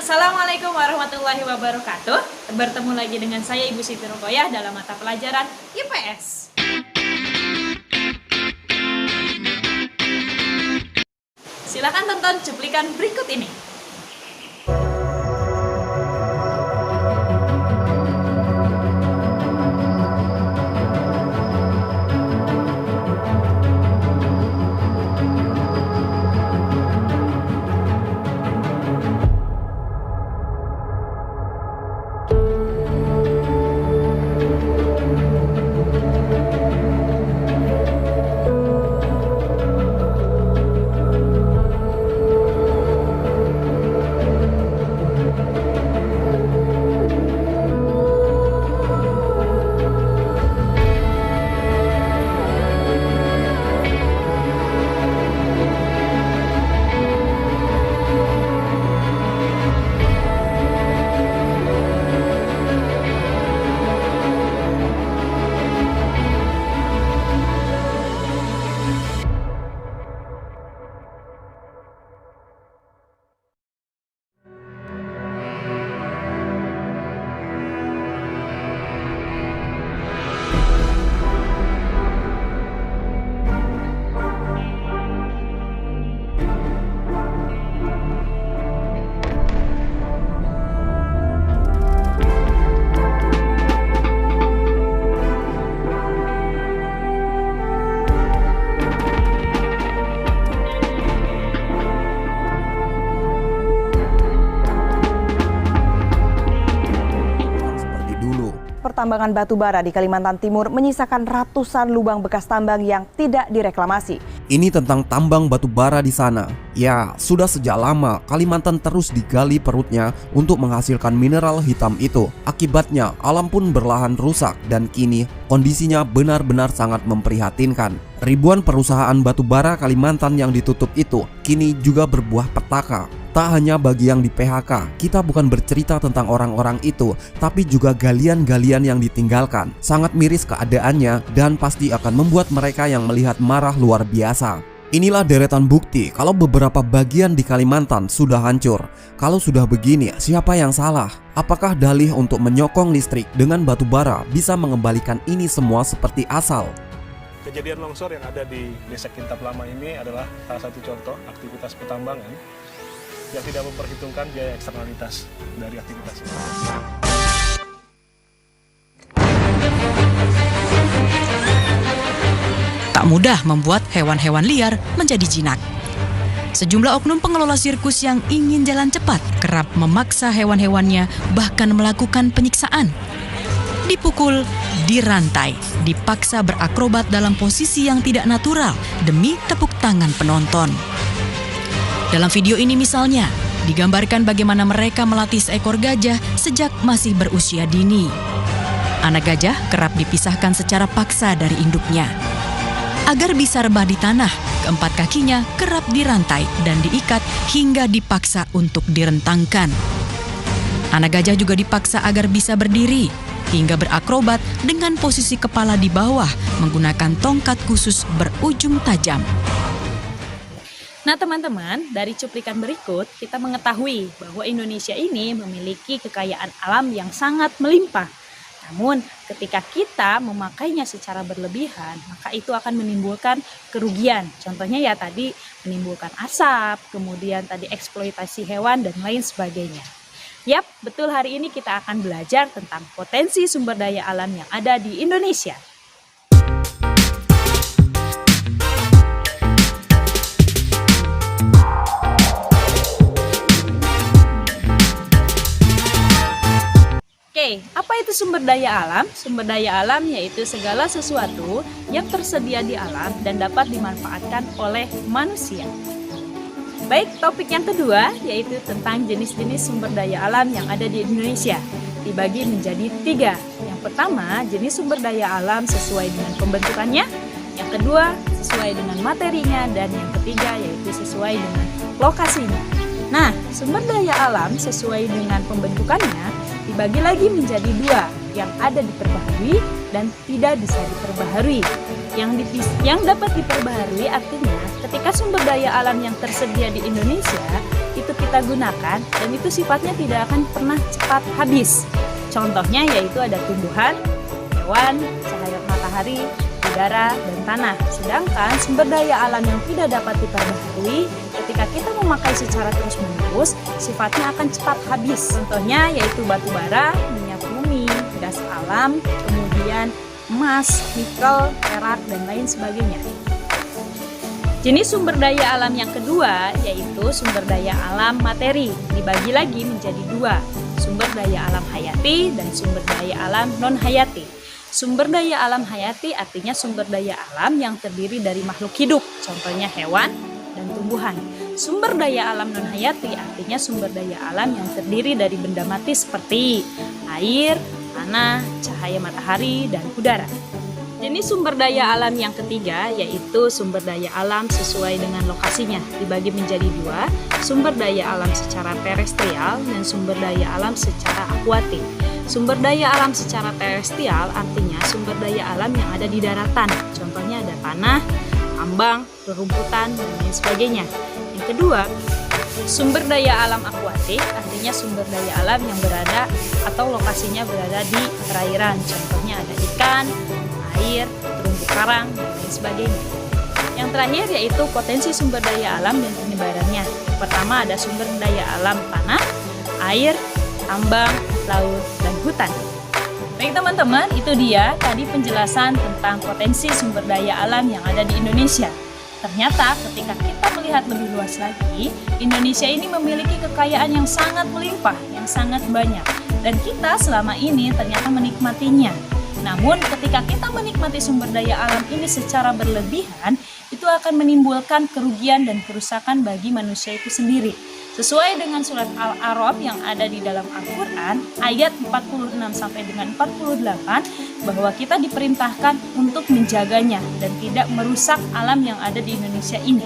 Assalamualaikum warahmatullahi wabarakatuh. Bertemu lagi dengan saya Ibu Siti Ruqayyah dalam mata pelajaran IPS. Silakan tonton cuplikan berikut ini. Pertambangan batu bara di Kalimantan Timur menyisakan ratusan lubang bekas tambang yang tidak direklamasi. Ini tentang tambang batu bara di sana. Ya, sudah sejak lama Kalimantan terus digali perutnya untuk menghasilkan mineral hitam itu. Akibatnya alam pun berlahan rusak dan kini kondisinya benar-benar sangat memprihatinkan. Ribuan perusahaan batu bara Kalimantan yang ditutup itu kini juga berbuah petaka. Tak hanya bagi yang di PHK, kita bukan bercerita tentang orang-orang itu, tapi juga galian-galian yang ditinggalkan. Sangat miris keadaannya dan pasti akan membuat mereka yang melihat marah luar biasa. Inilah deretan bukti kalau beberapa bagian di Kalimantan sudah hancur. Kalau sudah begini, siapa yang salah? Apakah dalih untuk menyokong listrik dengan batu bara bisa mengembalikan ini semua seperti asal? Kejadian longsor yang ada di Desa Kintab Lama ini adalah salah satu contoh aktivitas pertambangan yang tidak memperhitungkan biaya eksternalitas dari aktivitas ini. Tak mudah membuat hewan-hewan liar menjadi jinak. Sejumlah oknum pengelola sirkus yang ingin jalan cepat kerap memaksa hewan-hewannya bahkan melakukan penyiksaan. Dipukul, dirantai, dipaksa berakrobat dalam posisi yang tidak natural demi tepuk tangan penonton. Dalam video ini misalnya, digambarkan bagaimana mereka melatih seekor gajah sejak masih berusia dini. Anak gajah kerap dipisahkan secara paksa dari induknya. Agar bisa rebah di tanah, keempat kakinya kerap dirantai dan diikat hingga dipaksa untuk direntangkan. Anak gajah juga dipaksa agar bisa berdiri, hingga berakrobat dengan posisi kepala di bawah menggunakan tongkat khusus berujung tajam. Nah teman-teman, dari cuplikan berikut kita mengetahui bahwa Indonesia ini memiliki kekayaan alam yang sangat melimpah. Namun ketika kita memakainya secara berlebihan, maka itu akan menimbulkan kerugian. Contohnya ya tadi menimbulkan asap, kemudian tadi eksploitasi hewan dan lain sebagainya. Yap, betul, hari ini kita akan belajar tentang potensi sumber daya alam yang ada di Indonesia. Apa itu sumber daya alam? Sumber daya alam yaitu segala sesuatu yang tersedia di alam dan dapat dimanfaatkan oleh manusia. Baik, topik yang kedua yaitu tentang jenis-jenis sumber daya alam yang ada di Indonesia. Dibagi menjadi 3. Yang pertama, jenis sumber daya alam sesuai dengan pembentukannya. Yang kedua, sesuai dengan materinya. Dan yang ketiga yaitu sesuai dengan lokasinya. Nah, sumber daya alam sesuai dengan pembentukannya dibagi lagi menjadi 2, yang ada diperbaharui dan tidak bisa diperbaharui. Yang dapat diperbaharui artinya ketika sumber daya alam yang tersedia di Indonesia itu kita gunakan dan itu sifatnya tidak akan pernah cepat habis. Contohnya yaitu ada tumbuhan, hewan, cahaya matahari, udara, dan tanah. Sedangkan sumber daya alam yang tidak dapat diperbaharui ketika kita memakai secara terus-menerus sifatnya akan cepat habis. Contohnya yaitu batu bara, minyak bumi, gas alam, kemudian emas, nikel, perak, dan lain sebagainya. Jenis sumber daya alam yang kedua yaitu sumber daya alam materi. Dibagi lagi menjadi dua, sumber daya alam hayati dan sumber daya alam non-hayati. Sumber daya alam hayati artinya sumber daya alam yang terdiri dari makhluk hidup, contohnya hewan dan tumbuhan. Sumber daya alam non-hayati artinya sumber daya alam yang terdiri dari benda mati seperti air, tanah, cahaya matahari, dan udara. Jenis sumber daya alam yang ketiga yaitu sumber daya alam sesuai dengan lokasinya. Dibagi menjadi dua, sumber daya alam secara terestrial dan sumber daya alam secara akuatik. Sumber daya alam secara terestrial artinya sumber daya alam yang ada di daratan. Contohnya ada tanah, tambang, rerumputan, dan lain sebagainya. Yang kedua, sumber daya alam akuatik artinya sumber daya alam yang berada atau lokasinya berada di perairan. Contohnya ada ikan, air, terumbu karang, dan lain sebagainya. Yang terakhir yaitu potensi sumber daya alam dan penyebarannya. Pertama ada sumber daya alam tanah, air, tambang, laut, dan hutan. Baik teman-teman, itu dia tadi penjelasan tentang potensi sumber daya alam yang ada di Indonesia. Ternyata ketika kita melihat lebih luas lagi, Indonesia ini memiliki kekayaan yang sangat melimpah, yang sangat banyak. Dan kita selama ini ternyata menikmatinya. Namun ketika kita menikmati sumber daya alam ini secara berlebihan, itu akan menimbulkan kerugian dan kerusakan bagi manusia itu sendiri. Sesuai dengan surat Al-A'raf yang ada di dalam Al-Quran, ayat 46 sampai dengan 48, bahwa kita diperintahkan untuk menjaganya dan tidak merusak alam yang ada di Indonesia ini.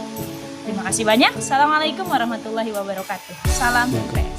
Terima kasih banyak. Assalamualaikum warahmatullahi wabarakatuh. Salam PPS.